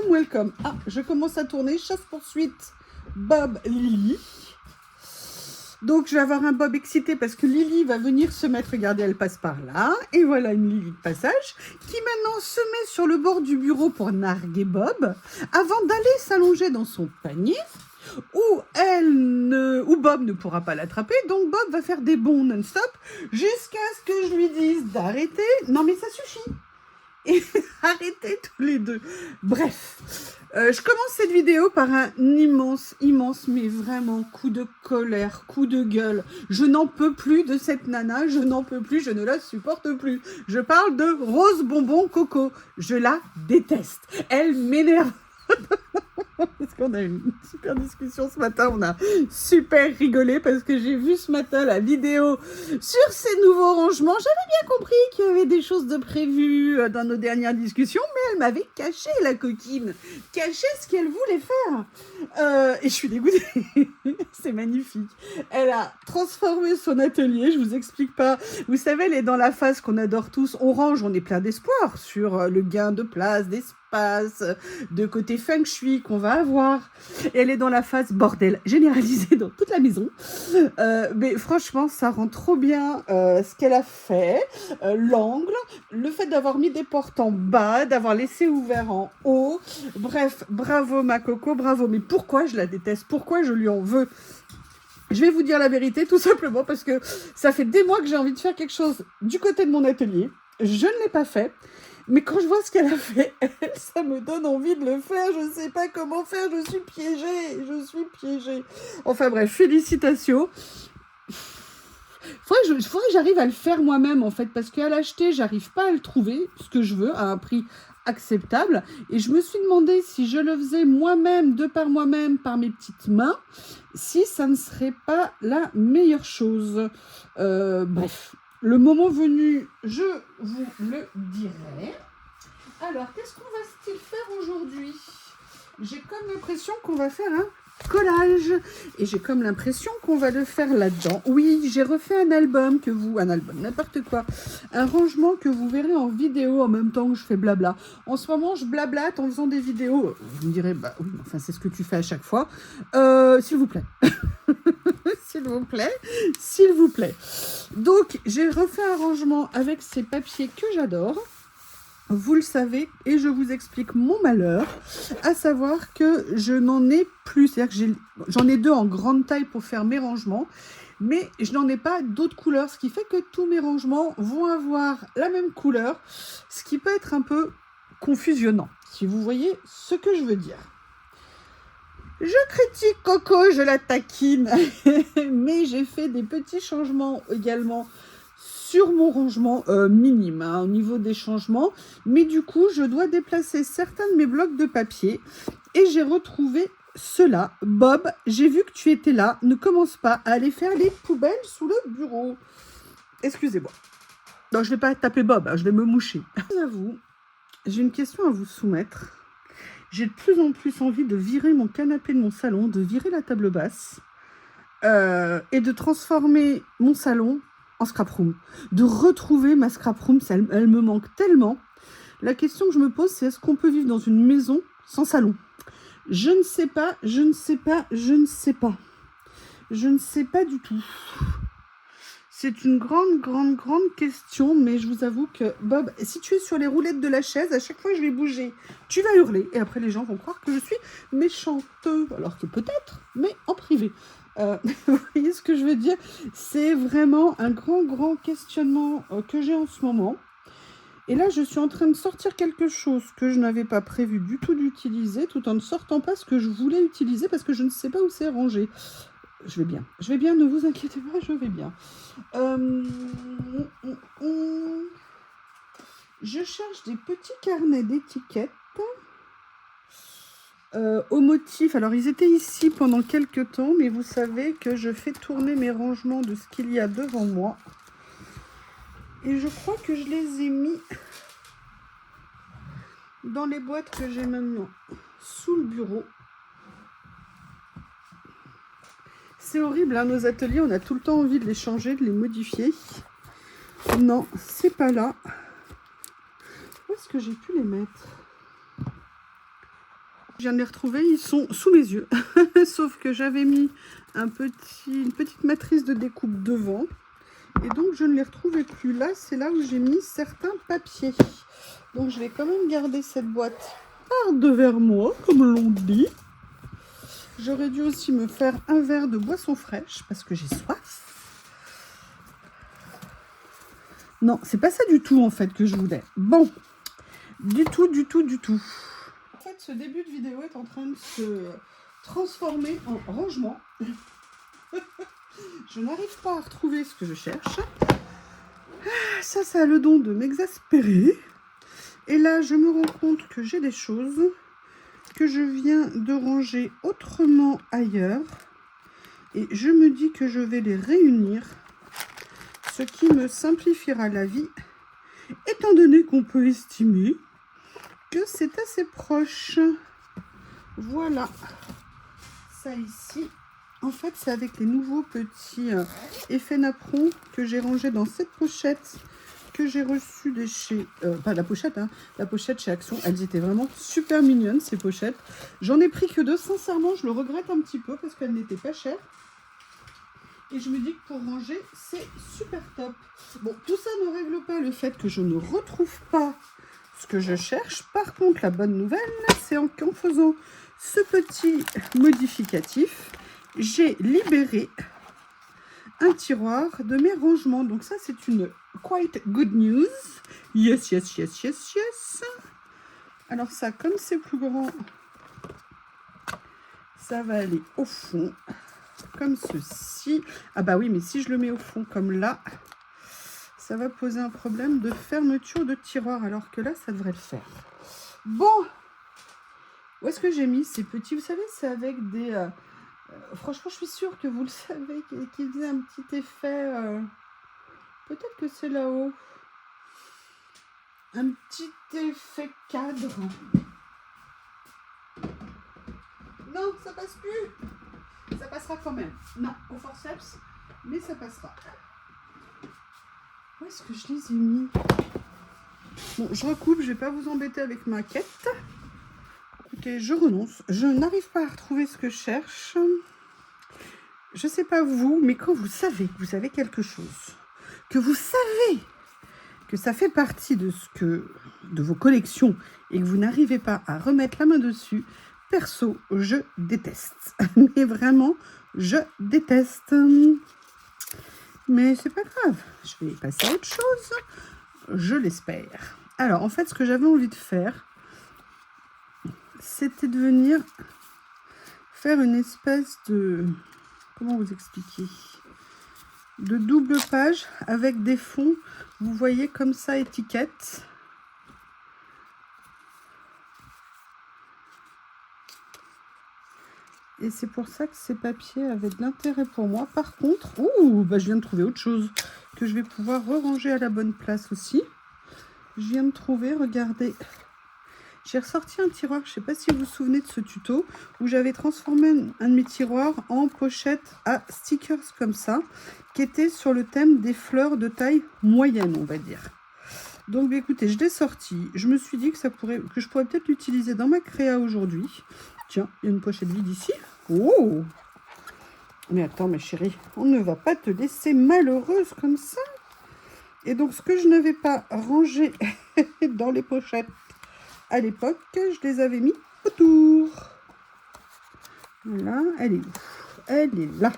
welcome. Ah, je commence à tourner. Chasse-poursuite, Bob, Lily. Donc, je vais avoir un Bob excité parce que Lily va venir se mettre. Regardez, elle passe par là. Et voilà une Lily de passage qui maintenant se met sur le bord du bureau pour narguer Bob avant d'aller s'allonger dans son panier où Bob ne pourra pas l'attraper. Donc, Bob va faire des bonds non-stop jusqu'à ce que je lui dise d'arrêter. Non, mais ça suffit. Et arrêtez tous les deux. Bref, je commence cette vidéo par un immense, mais vraiment coup de colère, coup de gueule. Je n'en peux plus de cette nana, je n'en peux plus, je ne la supporte plus. Je parle de Rose Bonbon Coco. Je la déteste. Elle m'énerve. Parce qu'on a eu une super discussion ce matin, on a super rigolé parce que j'ai vu ce matin la vidéo sur ces nouveaux rangements. J'avais bien compris qu'il y avait des choses de prévues dans nos dernières discussions, mais elle m'avait caché, la coquine, caché ce qu'elle voulait faire. Et je suis dégoûtée, c'est magnifique. Elle a transformé son atelier, je vous explique pas. Vous savez, elle est dans la phase qu'on adore tous, on range, on est plein d'espoir sur le gain de place, d'espace, de côté feng shui qu'on va avoir. Et elle est dans la phase bordel généralisé dans toute la maison. Mais franchement, ça rend trop bien ce qu'elle a fait. L'angle, le fait d'avoir mis des portes en bas, d'avoir laissé ouvert en haut. Bref, bravo ma coco, bravo. Mais pourquoi je la déteste? Pourquoi je lui en veux? Je vais vous dire la vérité, tout simplement parce que ça fait des mois que j'ai envie de faire quelque chose du côté de mon atelier. Je ne l'ai pas fait. Mais quand je vois ce qu'elle a fait, ça me donne envie de le faire. Je ne sais pas comment faire, je suis piégée. Enfin bref, félicitations. Faudrait que j'arrive à le faire moi-même, en fait, parce qu'à l'acheter, j'arrive pas à le trouver, ce que je veux, à un prix acceptable. Et je me suis demandé si je le faisais moi-même, par mes petites mains, si ça ne serait pas la meilleure chose. Bref. Le moment venu, je vous le dirai. Alors, qu'est-ce qu'on va-t-il faire aujourd'hui? J'ai comme l'impression qu'on va faire un collage. Et j'ai comme l'impression qu'on va le faire là-dedans. Oui, j'ai refait un album, n'importe quoi. Un rangement que vous verrez en vidéo en même temps que je fais blabla. En ce moment, je blablate en faisant des vidéos. Vous me direz, bah oui, enfin, c'est ce que tu fais à chaque fois. S'il vous plaît. S'il vous plaît. Donc, j'ai refait un rangement avec ces papiers que j'adore. Vous le savez, et je vous explique mon malheur, à savoir que je n'en ai plus. C'est-à-dire que j'en ai deux en grande taille pour faire mes rangements, mais je n'en ai pas d'autres couleurs, ce qui fait que tous mes rangements vont avoir la même couleur, ce qui peut être un peu confusionnant, si vous voyez ce que je veux dire. Je critique Coco, je la taquine, mais j'ai fait des petits changements également sur mon rangement minime, au niveau des changements. Mais du coup, je dois déplacer certains de mes blocs de papier et j'ai retrouvé cela. Bob, j'ai vu que tu étais là. Ne commence pas à aller faire les poubelles sous le bureau. Excusez-moi. Non, je ne vais pas taper Bob, hein, je vais me moucher. J'avoue, j'ai une question à vous soumettre. J'ai de plus en plus envie de virer mon canapé de mon salon, de virer la table basse et de transformer mon salon en scrap room. De retrouver ma scrap room, elle me manque tellement. La question que je me pose, c'est est-ce qu'on peut vivre dans une maison sans salon? Je ne sais pas. Je ne sais pas du tout. C'est une grande question, mais je vous avoue que, Bob, si tu es sur les roulettes de la chaise, à chaque fois que je vais bouger, tu vas hurler, et après les gens vont croire que je suis méchante, alors que peut-être, mais en privé. Vous voyez ce que je veux dire? C'est vraiment un grand questionnement que j'ai en ce moment. Et là, je suis en train de sortir quelque chose que je n'avais pas prévu du tout d'utiliser, tout en ne sortant pas ce que je voulais utiliser, parce que je ne sais pas où c'est rangé. Je vais bien, ne vous inquiétez pas, je vais bien. Je cherche des petits carnets d'étiquettes au motif. Alors, ils étaient ici pendant quelques temps, mais vous savez que je fais tourner mes rangements de ce qu'il y a devant moi. Et je crois que je les ai mis dans les boîtes que j'ai maintenant sous le bureau. C'est horrible, hein, nos ateliers, on a tout le temps envie de les changer, de les modifier. Non, c'est pas là. Où est-ce que j'ai pu les mettre? Je viens de les retrouver, ils sont sous mes yeux. Sauf que j'avais mis une petite matrice de découpe devant. Et donc, je ne les retrouvais plus. Là, c'est là où j'ai mis certains papiers. Donc, je vais quand même garder cette boîte par-devers moi, comme l'on dit. J'aurais dû aussi me faire un verre de boisson fraîche, parce que j'ai soif. Non, c'est pas ça du tout, en fait, que je voulais. Bon, du tout. En fait, ce début de vidéo est en train de se transformer en rangement. Je n'arrive pas à retrouver ce que je cherche. Ça a le don de m'exaspérer. Et là, je me rends compte que j'ai des choses que je viens de ranger autrement ailleurs. Et je me dis que je vais les réunir, ce qui me simplifiera la vie, étant donné qu'on peut estimer que c'est assez proche. Voilà. Ça ici. En fait, c'est avec les nouveaux petits effets napperons que j'ai rangés dans cette pochette que j'ai reçue de chez... pas la pochette, hein, la pochette chez Action. Elles étaient vraiment super mignonnes, ces pochettes. J'en ai pris que 2. Sincèrement, je le regrette un petit peu parce qu'elles n'étaient pas chères. Et je me dis que pour ranger, c'est super top. Bon, tout ça ne règle pas le fait que je ne retrouve pas ce que je cherche. Par contre, la bonne nouvelle, c'est qu'en faisant ce petit modificatif, j'ai libéré un tiroir de mes rangements. Donc ça, c'est une quite good news. Yes. Alors ça, comme c'est plus grand, ça va aller au fond, comme ceci. Ah bah oui, mais si je le mets au fond comme là, ça va poser un problème de fermeture de tiroir, alors que là, ça devrait le faire. Bon, où est-ce que j'ai mis ces petits? Vous savez, c'est avec des... franchement, je suis sûre que vous le savez, qu'il faisait un petit effet... peut-être que c'est là-haut. Un petit effet cadre. Non, ça passe plus. Ça passera quand même. Non, au forceps, mais ça passera. Où est-ce que je les ai mis? Bon, je recoupe, je ne vais pas vous embêter avec ma quête. Écoutez, je renonce. Je n'arrive pas à retrouver ce que je cherche. Je ne sais pas vous, mais quand vous savez quelque chose, que vous savez que ça fait partie de vos collections et que vous n'arrivez pas à remettre la main dessus, perso, je déteste. Mais vraiment, je déteste. Mais c'est pas grave, je vais passer à autre chose, je l'espère. Alors, en fait, ce que j'avais envie de faire, c'était de venir faire une espèce de... Comment vous expliquer? De double page avec des fonds, vous voyez comme ça, étiquette. Et c'est pour ça que ces papiers avaient de l'intérêt pour moi. Par contre, je viens de trouver autre chose que je vais pouvoir ranger à la bonne place aussi. Je viens de trouver, regardez, j'ai ressorti un tiroir, je ne sais pas si vous vous souvenez de ce tuto, où j'avais transformé un de mes tiroirs en pochette à stickers comme ça, qui était sur le thème des fleurs de taille moyenne, on va dire. Donc écoutez, je l'ai sorti, je me suis dit que je pourrais peut-être l'utiliser dans ma créa aujourd'hui. Tiens, il y a une pochette vide ici. Oh! Mais attends, ma chérie, on ne va pas te laisser malheureuse comme ça. Et donc, ce que je n'avais pas rangé dans les pochettes à l'époque, je les avais mis autour. Voilà, elle est où? Elle est là.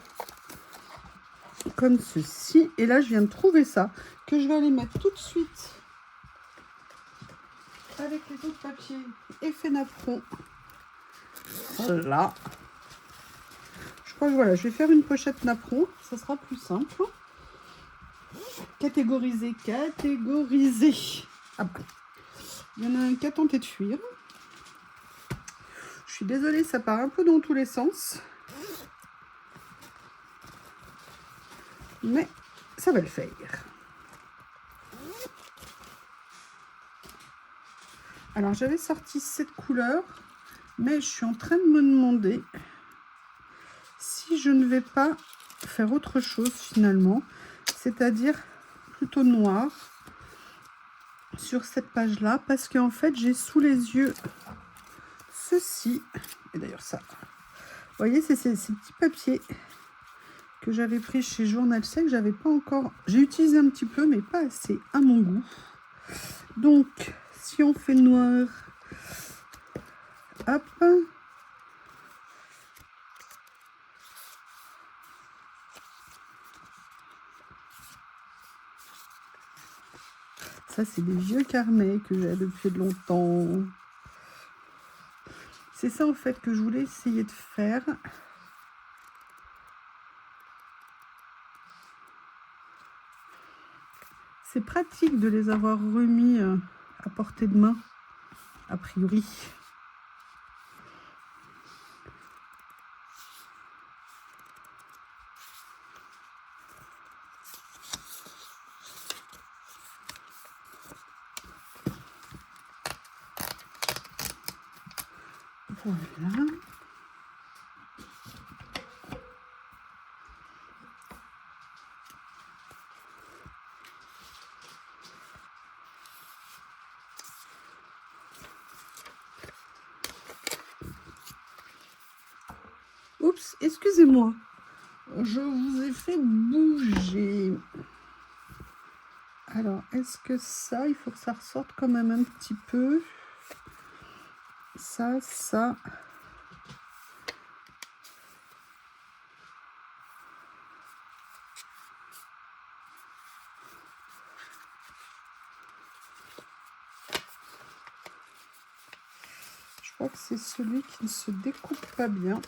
Comme ceci. Et là, je viens de trouver ça, que je vais aller mettre tout de suite avec les autres papiers effet napperon. Là. Je crois que voilà, je vais faire une pochette napperon, ça sera plus simple. Catégoriser. Ah bah. Il y en a un qui a tenté de fuir. Je suis désolée, ça part un peu dans tous les sens. Mais ça va le faire. Alors, j'avais sorti cette couleur, mais je suis en train de me demander si je ne vais pas faire autre chose finalement, c'est-à-dire plutôt noir sur cette page-là, parce qu'en fait, j'ai sous les yeux ceci. Et d'ailleurs ça, vous voyez, c'est ces petits papiers que j'avais pris chez Journal Sec. J'avais pas encore... J'ai utilisé un petit peu, mais pas assez à mon goût. Donc, si on fait le noir, hop. Ça, c'est des vieux carnets que j'ai depuis longtemps. C'est ça, en fait, que je voulais essayer de faire. C'est pratique de les avoir remis à portée de main, a priori. Voilà. Oups, excusez-moi. Je vous ai fait bouger. Alors, est-ce que ça, il faut que ça ressorte quand même un petit peu. Ça. Je crois que c'est celui qui ne se découpe pas bien.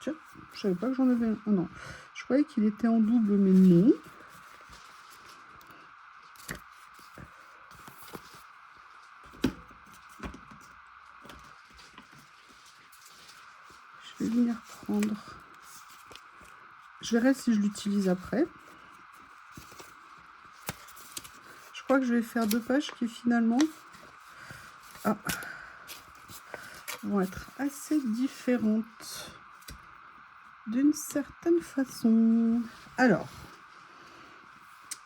Tiens, je savais pas que j'en avais un. Oh non, je croyais qu'il était en double, mais non. Je vais venir prendre. Je verrai si je l'utilise après. Je crois que je vais faire 2 pages qui finalement vont être assez différentes d'une certaine façon. Alors,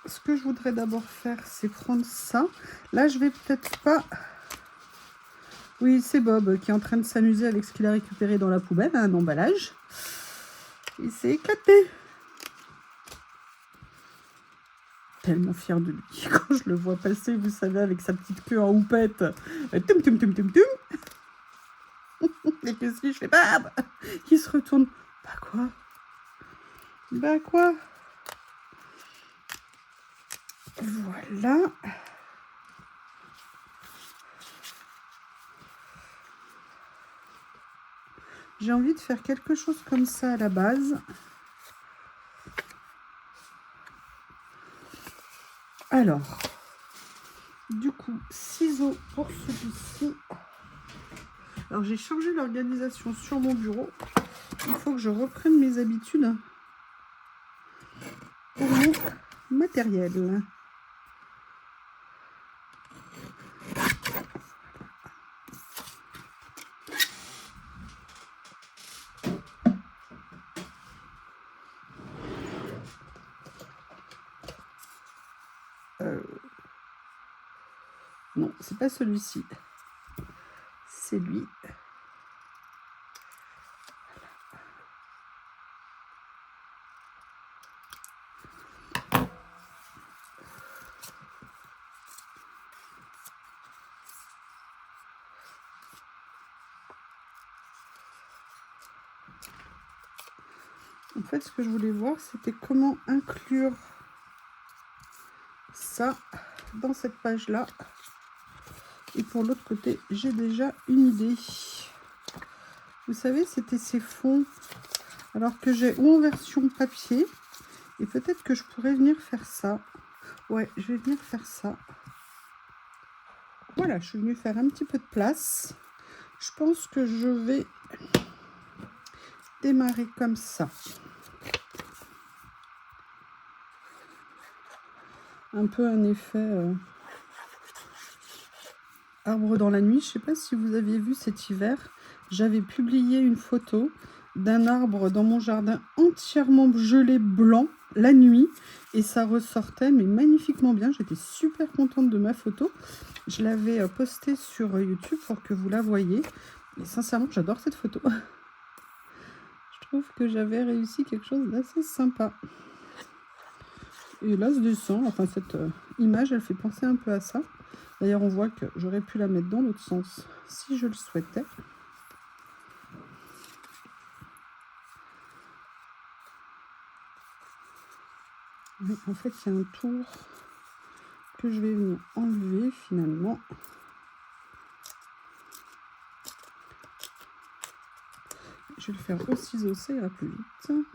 ce que je voudrais d'abord faire, c'est prendre ça. Là, je vais peut-être pas... Oui, c'est Bob qui est en train de s'amuser avec ce qu'il a récupéré dans la poubelle, un emballage. Il s'est éclaté. Tellement fier de lui. Quand je le vois passer, vous savez, avec sa petite queue en houppette. Tum, tum, tum, tum, tum. Et que si je fais bam, il se retourne. Bah quoi? Bah quoi? Voilà. J'ai envie de faire quelque chose comme ça à la base. Alors, du coup, ciseaux pour celui-ci. Alors, j'ai changé l'organisation sur mon bureau. Il faut que je reprenne mes habitudes pour mon matériel. Non, c'est pas celui-ci. C'est lui. En fait, ce que je voulais voir, c'était comment inclure ça dans cette page-là. Et pour l'autre côté, j'ai déjà une idée. Vous savez, c'était ces fonds, alors que j'ai ou en version papier, et peut-être que je pourrais venir faire ça. Ouais, je vais venir faire ça. Voilà, je suis venue faire un petit peu de place. Je pense que je vais démarrer comme ça. Un peu un effet arbre dans la nuit. Je ne sais pas si vous aviez vu cet hiver, j'avais publié une photo d'un arbre dans mon jardin entièrement gelé blanc. la nuit et ça ressortait mais magnifiquement bien. J'étais super contente de ma photo. Je l'avais postée sur YouTube pour que vous la voyiez. Et sincèrement, j'adore cette photo. Je trouve que j'avais réussi quelque chose d'assez sympa. Et là, se descend. Enfin, cette image, elle fait penser un peu à ça. D'ailleurs, on voit que j'aurais pu la mettre dans l'autre sens si je le souhaitais. Mais en fait, il y a un tour que je vais venir enlever finalement. Je vais le faire au ciseau, ça ira plus vite.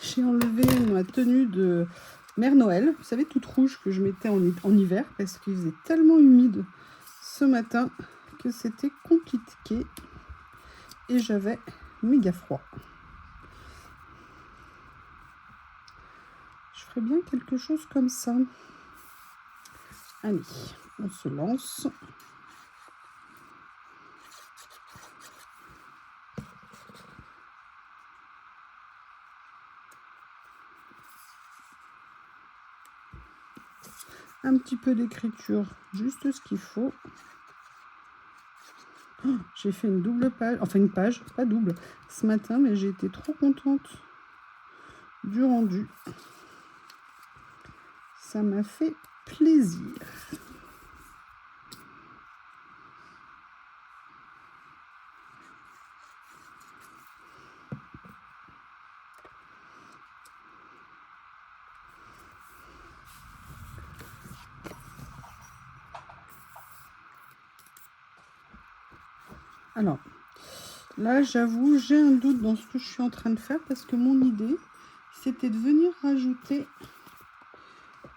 J'ai enlevé ma tenue de Mère Noël, vous savez, toute rouge que je mettais en hiver parce qu'il faisait tellement humide ce matin que c'était compliqué et j'avais méga froid. Je ferais bien quelque chose comme ça. Allez, on se lance. Un petit peu d'écriture, juste ce qu'il faut. Oh, j'ai fait une double page, enfin une page, pas double, ce matin, mais j'ai été trop contente du rendu. Ça m'a fait plaisir. Alors, là, j'avoue, j'ai un doute dans ce que je suis en train de faire parce que mon idée, c'était de venir rajouter...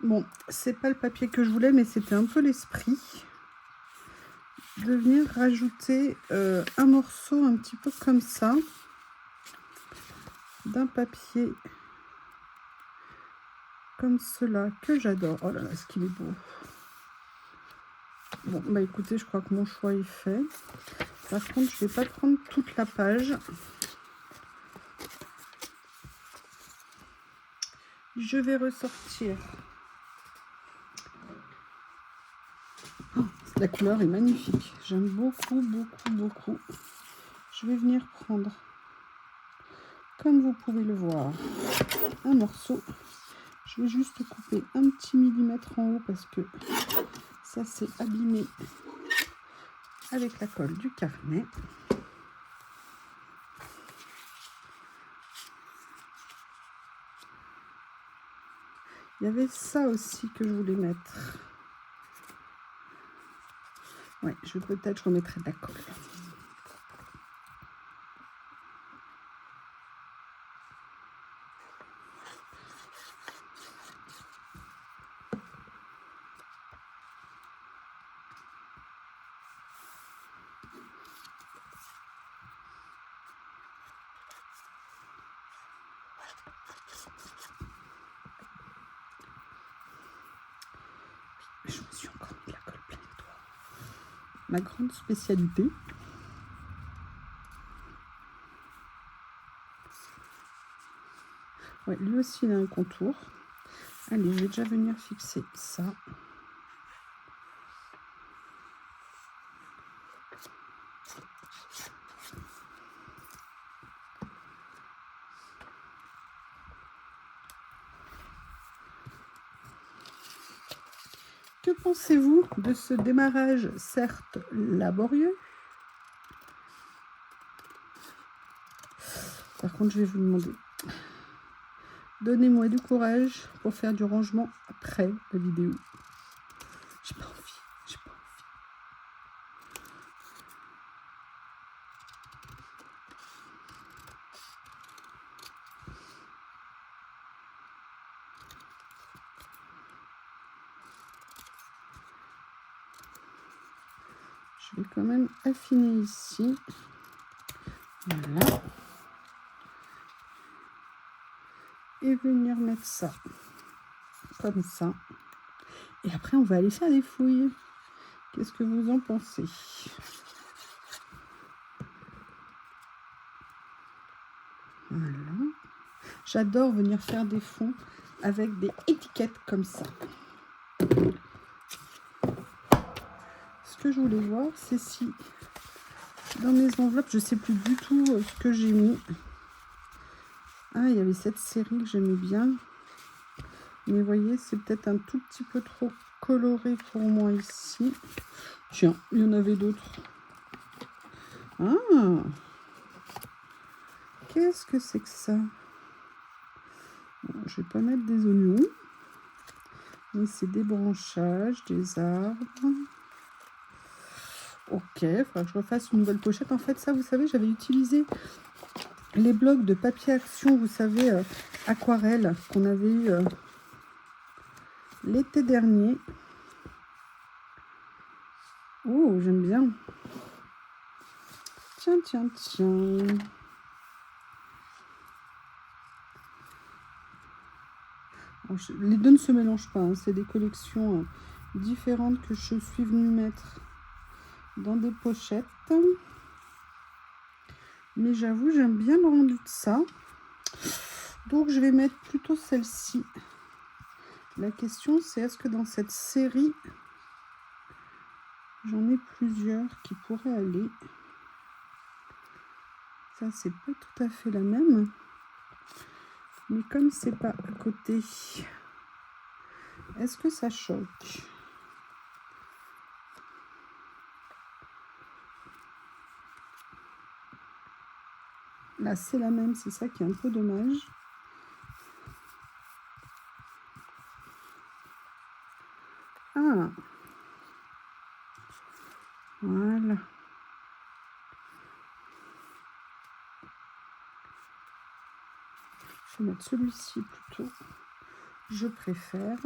Bon, c'est pas le papier que je voulais, mais c'était un peu l'esprit. De venir rajouter un morceau un petit peu comme ça, d'un papier comme cela, que j'adore. Oh là là, ce qu'il est beau. Bon, bah écoutez, je crois que mon choix est fait. Par contre, je vais pas prendre toute la page. Je vais ressortir. Oh, la couleur est magnifique. J'aime beaucoup, beaucoup, beaucoup. Je vais venir prendre, comme vous pouvez le voir, un morceau. Je vais juste couper un petit millimètre en haut parce que ça s'est abîmé avec la colle du carnet. Il y avait ça aussi que je voulais mettre. Ouais, je vais peut-être, je remettrai de la colle. Je me suis encore mis de la colle plein les doigts. Ma grande spécialité. Ouais, lui aussi il a un contour. Allez, je vais déjà venir fixer ça. Que pensez-vous de ce démarrage, certes laborieux? Par contre, je vais vous demander, donnez-moi du courage pour faire du rangement après la vidéo. J'ai pas envie, j'ai pas envie. Je vais quand même affiner ici. Voilà. Et venir mettre ça comme ça. Et après, on va aller faire des fouilles. Qu'est-ce que vous en pensez? Voilà. J'adore venir faire des fonds avec des étiquettes comme ça. Ce que je voulais voir, c'est si dans mes enveloppes, je ne sais plus du tout ce que j'ai mis. Ah, il y avait cette série que j'aimais bien. Mais vous voyez, c'est peut-être un tout petit peu trop coloré pour moi ici. Tiens, il y en avait d'autres. Ah! Qu'est-ce que c'est que ça? Bon, je vais pas mettre des oignons. Mais c'est des branchages, des arbres. Ok, il faudra que je refasse une nouvelle pochette. En fait, ça, vous savez, j'avais utilisé les blocs de papier action, vous savez, aquarelle, qu'on avait eu l'été dernier. Oh, j'aime bien. Tiens, tiens, tiens. Alors, les deux ne se mélangent pas, hein. C'est des collections différentes que je suis venue mettre dans des pochettes. Mais j'avoue, j'aime bien le rendu de ça. Donc, je vais mettre plutôt celle-ci. La question, c'est est-ce que dans cette série, j'en ai plusieurs qui pourraient aller. Ça, c'est pas tout à fait la même. Mais comme c'est pas à côté, est-ce que ça choque? Là, c'est la même, c'est ça qui est un peu dommage. Ah, voilà. Je vais mettre celui-ci plutôt. Je préfère.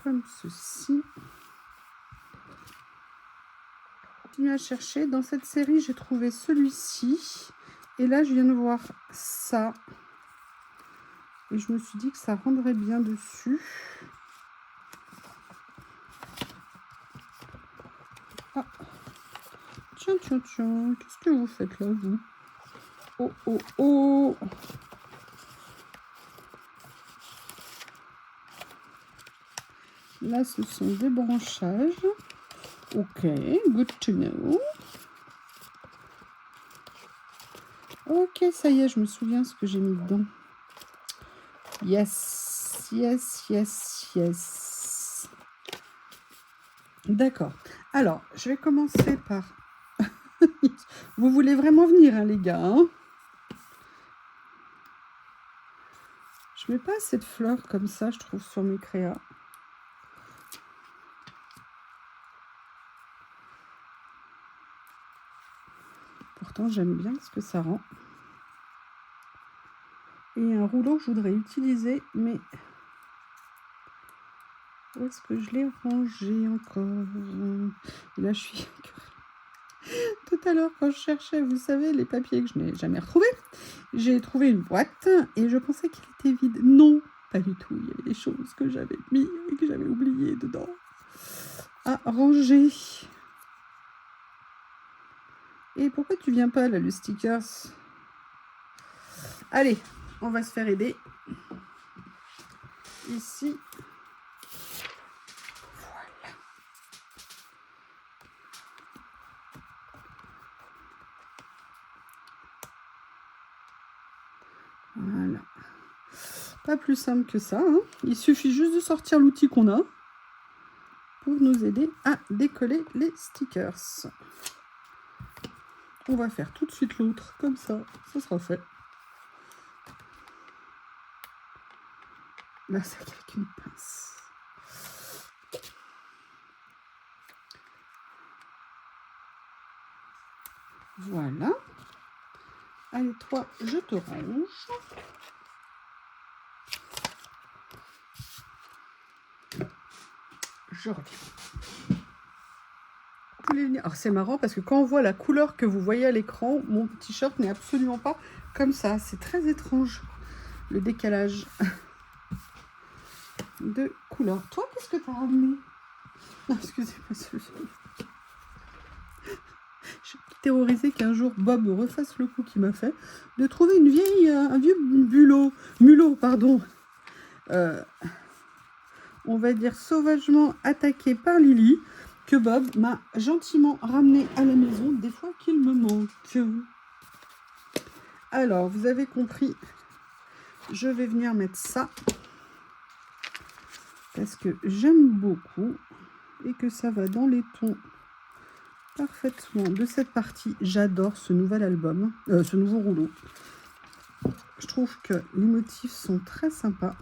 Comme ceci. Continue à chercher. Dans cette série, j'ai trouvé celui-ci. Et là, je viens de voir ça. Et je me suis dit que ça rendrait bien dessus. Ah. Tiens, tiens, tiens. Qu'est-ce que vous faites là, vous? Oh, oh, oh. Là, ce sont des branchages. Ok, good to know. Ok, ça y est, je me souviens ce que j'ai mis dedans. Yes, yes, yes, yes. D'accord. Alors, je vais commencer par... Vous voulez vraiment venir, hein, les gars, hein? Je mets pas assez de fleurs comme ça, je trouve, sur mes créas. Pourtant, j'aime bien ce que ça rend. Et un rouleau que je voudrais utiliser, mais... Où est-ce que je l'ai rangé encore? Et là, je suis... Tout à l'heure, quand je cherchais, vous savez, les papiers que je n'ai jamais retrouvés, j'ai trouvé une boîte et je pensais qu'elle était vide. Non, pas du tout. Il y avait des choses que j'avais mis et que j'avais oubliées dedans à ranger. Et pourquoi tu viens pas là, le stickers? Allez, on va se faire aider. Ici. Voilà. Pas plus simple que ça, hein. Il suffit juste de sortir l'outil qu'on a pour nous aider à décoller les stickers. On va faire tout de suite l'autre, comme ça, ce sera fait. Là, c'est avec une pince. Voilà. Allez, toi, je te range. Je reviens. Alors c'est marrant parce que quand on voit la couleur que vous voyez à l'écran, mon t-shirt n'est absolument pas comme ça. C'est très étrange, le décalage de couleur. Toi, qu'est-ce que tu as ramené? Non, excusez-moi, je suis terrorisée qu'un jour Bob me refasse le coup qu'il m'a fait de trouver un vieux mulot, pardon. On va dire sauvagement attaqué par Lily, que Bob m'a gentiment ramené à la maison des fois qu'il me manque. Alors, vous avez compris, je vais venir mettre ça parce que j'aime beaucoup et que ça va dans les tons parfaitement de cette partie. J'adore ce nouvel album, ce nouveau rouleau. Je trouve que les motifs sont très sympas.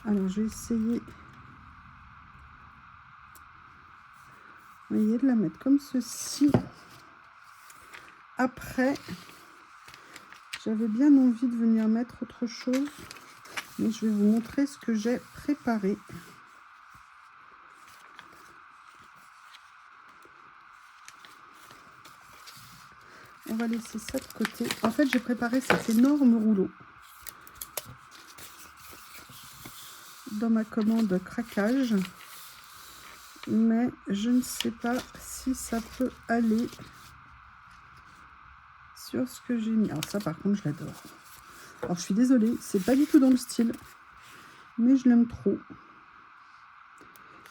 Alors, je vais essayer, vous voyez, de la mettre comme ceci. Après, j'avais bien envie de venir mettre autre chose, mais je vais vous montrer ce que j'ai préparé. On va laisser ça de côté. En fait, j'ai préparé cet énorme rouleau dans ma commande craquage, mais je ne sais pas si ça peut aller sur ce que j'ai mis. Alors ça, par contre, je l'adore. Alors, je suis désolée, c'est pas du tout dans le style, mais je l'aime trop.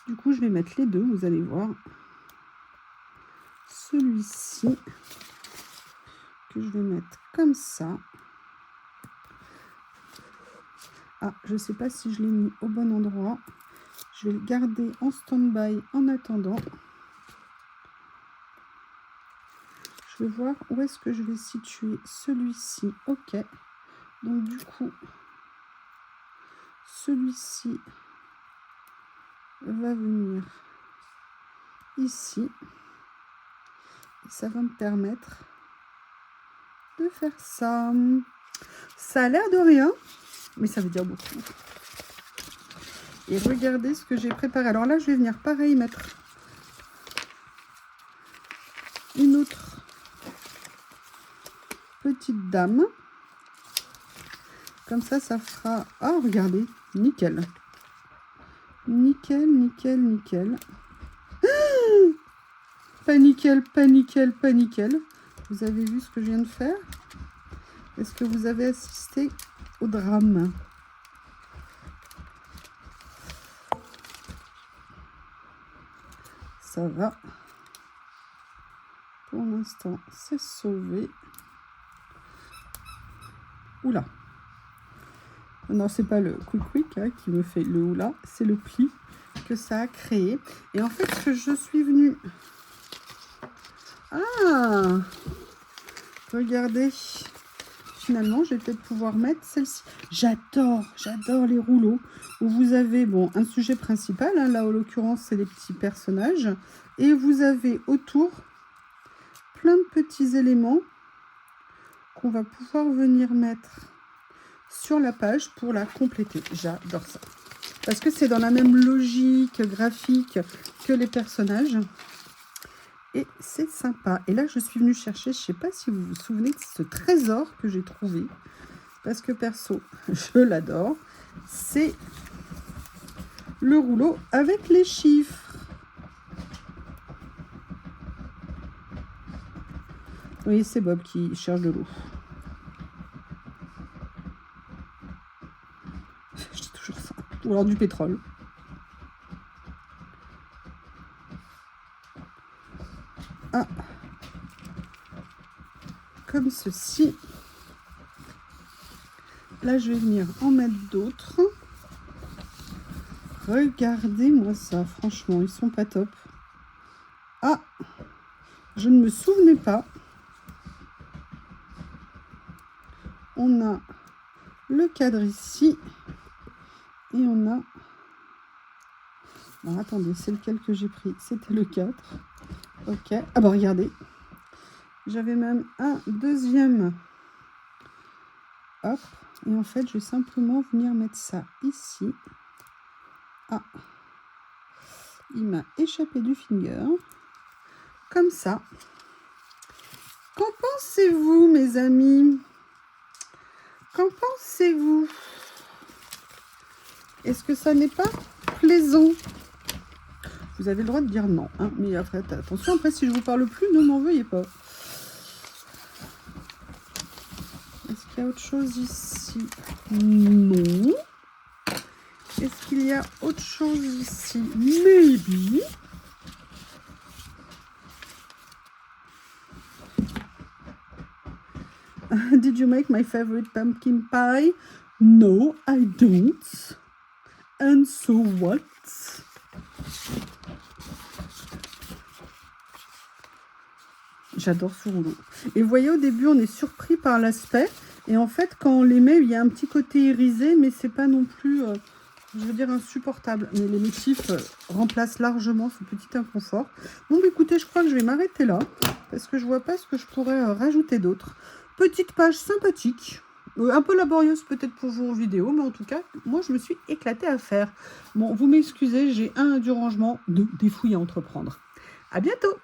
Du coup, je vais mettre les deux, vous allez voir. Celui-ci, que je vais mettre comme ça. Ah, je ne sais pas si je l'ai mis au bon endroit. Je vais le garder en stand-by en attendant. Je vais voir où est-ce que je vais situer celui-ci. Ok. Donc du coup, celui-ci va venir ici. Et ça va me permettre de faire ça. Ça a l'air de rien, mais ça veut dire beaucoup. Et regardez ce que j'ai préparé. Alors là, je vais venir pareil mettre une autre petite dame. Comme ça, ça fera... Ah, regardez, nickel. Nickel, nickel, nickel. Pas nickel, pas nickel, pas nickel. Vous avez vu ce que je viens de faire? Est-ce que vous avez assisté au drame? Ça va. Pour l'instant, c'est sauvé. Oula. Non, c'est pas le quick hein, qui me fait le oula, c'est le pli que ça a créé. Et en fait, ce que je suis venue... Ah! Regardez. Finalement, je vais peut-être pouvoir mettre celle-ci. J'adore les rouleaux où vous avez bon un sujet principal. Hein, là, en l'occurrence, c'est les petits personnages. Et vous avez autour plein de petits éléments qu'on va pouvoir venir mettre sur la page pour la compléter. J'adore ça. Parce que c'est dans la même logique graphique que les personnages. Et c'est sympa. Et là, je suis venue chercher, je ne sais pas si vous vous souvenez de ce trésor que j'ai trouvé. Parce que perso, je l'adore. C'est le rouleau avec les chiffres. Oui, c'est Bob qui cherche de l'eau. Je dis toujours ça. Ou alors du pétrole. Ah. Comme ceci. Là, je vais venir en mettre d'autres. Regardez-moi ça. Franchement, ils sont pas top. Ah. Je ne me souvenais pas. On a le cadre ici. Et on a... Alors, attendez, c'est lequel que j'ai pris? C'était le 4. Ok. Ah bah regardez. J'avais même un deuxième. Hop. Et en fait, je vais simplement venir mettre ça ici. Ah. Il m'a échappé du finger. Comme ça. Qu'en pensez-vous, mes amis? Qu'en pensez-vous? Est-ce que ça n'est pas plaisant? Vous avez le droit de dire non, hein, mais après, attention, après, si je vous parle plus, ne m'en veuillez pas. Est-ce qu'il y a autre chose ici? Non. Est-ce qu'il y a autre chose ici? Maybe. Did you make my favorite pumpkin pie? No, I don't. And so what? J'adore ce rouleau. Et vous voyez, au début, on est surpris par l'aspect. Et en fait, quand on les met, il y a un petit côté irisé, mais c'est pas non plus, je veux dire, insupportable. Mais les motifs remplacent largement ce petit inconfort. Bon, bah, écoutez, je crois que je vais m'arrêter là, parce que je vois pas ce que je pourrais rajouter d'autre. Petite page sympathique. Un peu laborieuse peut-être pour vous en vidéo, mais en tout cas, moi, je me suis éclatée à faire. Bon, vous m'excusez, j'ai du rangement, des fouilles à entreprendre. À bientôt!